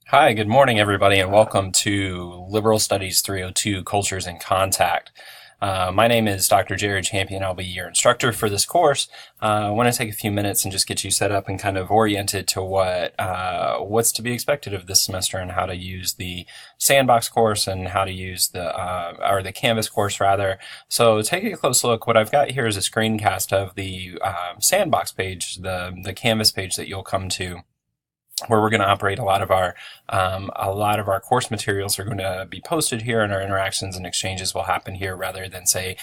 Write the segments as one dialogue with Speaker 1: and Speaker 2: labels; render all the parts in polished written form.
Speaker 1: Hi, good morning, everybody, and welcome to Liberal Studies 302 Cultures in Contact. My name is Dr. Jared Champion. I'll be your instructor for this course. I want to take a few minutes and just get you set up and kind of oriented to what's to be expected of this semester and how to use the sandbox course and how to use the Canvas course rather. So take a close look. What I've got here is a screencast of the sandbox page, the Canvas page that you'll come to, where we're going to operate a lot of our course materials are going to be posted here, and our interactions and exchanges will happen here rather than say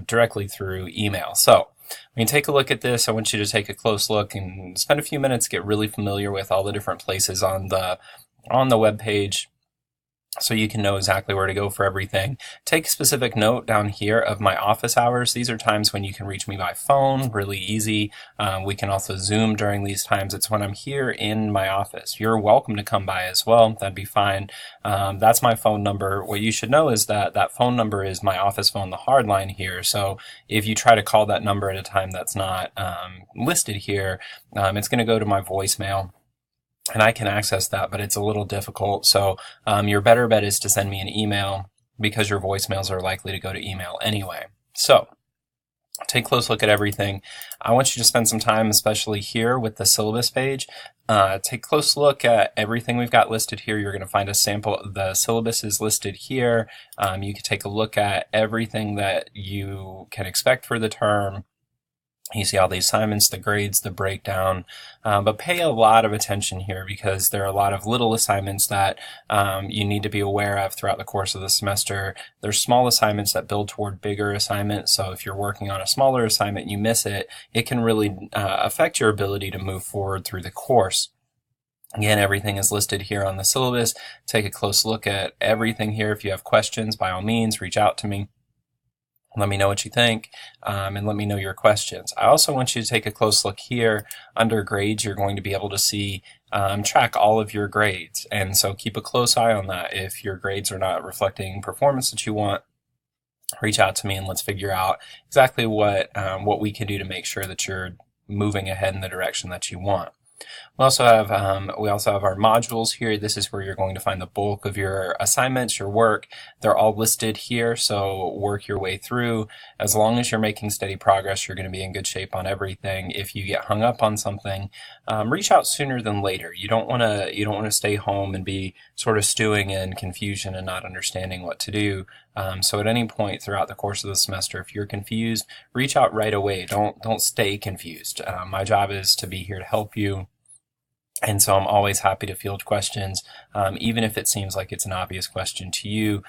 Speaker 1: directly through email. So when you take a look at this, I want you to take a close look and spend a few minutes, get really familiar with all the different places on the web page, so you can know exactly where to go for everything. Take a specific note down here of my office hours. These are times when you can reach me by phone, really easy. We can also Zoom during these times. It's when I'm here in my office. You're welcome to come by as well. That'd be fine. That's my phone number. What you should know is that that phone number is my office phone, the hard line here. So if you try to call that number at a time that's not listed here, it's going to go to my voicemail. And I can access that, but it's a little difficult. So your better bet is to send me an email, because your voicemails are likely to go to email anyway. So take a close look at everything. I want you to spend some time, especially here with the syllabus page. Take a close look at everything we've got listed here. You're going to find a sample. The syllabus is listed here. You can take a look at everything that you can expect for the term. You see all the assignments, the grades, the breakdown, but pay a lot of attention here, because there are a lot of little assignments that you need to be aware of throughout the course of the semester. There's small assignments that build toward bigger assignments, so if you're working on a smaller assignment and you miss it, it can really affect your ability to move forward through the course. Again, everything is listed here on the syllabus. Take a close look at everything here. If you have questions, by all means, reach out to me. Let me know what you think, and let me know your questions. I also want you to take a close look here. Under grades, you're going to be able to see, track all of your grades. And so keep a close eye on that. If your grades are not reflecting performance that you want, reach out to me and let's figure out exactly what we can do to make sure that you're moving ahead in the direction that you want. We also have our modules here. This is where you're going to find the bulk of your assignments, your work. They're all listed here, so work your way through. As long as you're making steady progress, you're going to be in good shape on everything. If you get hung up on something, reach out sooner than later. You don't want to stay home and be sort of stewing in confusion and not understanding what to do. So at any point throughout the course of the semester, if you're confused, reach out right away. Don't stay confused. My job is to be here to help you. And so I'm always happy to field questions, even if it seems like it's an obvious question to you.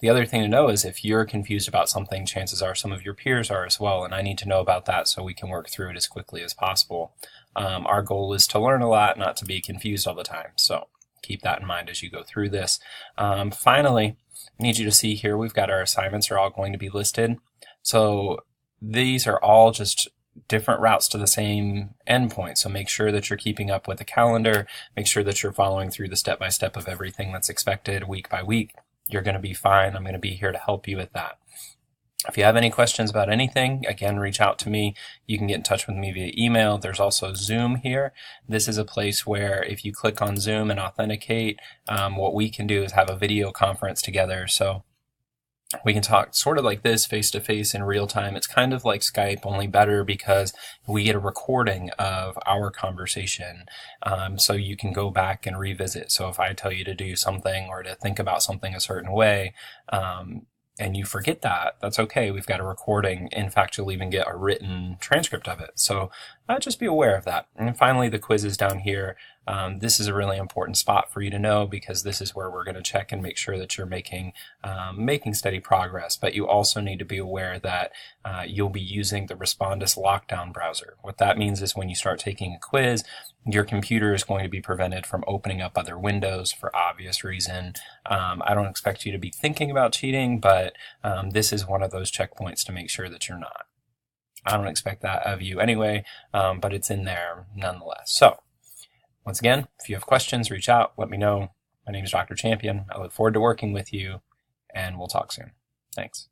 Speaker 1: The other thing to know is if you're confused about something, chances are some of your peers are as well, and I need to know about that so we can work through it as quickly as possible. Our goal is to learn a lot, not to be confused all the time. So keep that in mind as you go through this. Finally, I need you to see here, we've got our assignments are all going to be listed. So these are all just different routes to the same endpoint. So make sure that you're keeping up with the calendar. Make sure that you're following through the step-by-step of everything that's expected week by week. You're going to be fine. I'm going to be here to help you with that. If you have any questions about anything, again, reach out to me. You can get in touch with me via email. There's also Zoom here. This is a place where if you click on Zoom and authenticate, what we can do is have a video conference together. So we can talk sort of like this, face-to-face in real time. It's kind of like Skype, only better, because we get a recording of our conversation. So you can go back and revisit. So if I tell you to do something or to think about something a certain way, and you forget that, that's okay. We've got a recording. In fact, you'll even get a written transcript of it. So just be aware of that. And finally, the quiz is down here. This is a really important spot for you to know, because this is where we're going to check and make sure that you're making steady progress. But you also need to be aware that you'll be using the Respondus lockdown browser. What that means is when you start taking a quiz, your computer is going to be prevented from opening up other windows for obvious reason. I don't expect you to be thinking about cheating, but this is one of those checkpoints to make sure that you're not. I don't expect that of you anyway, but it's in there nonetheless. So once again, if you have questions, reach out, let me know. My name is Dr. Champion. I look forward to working with you, and we'll talk soon. Thanks.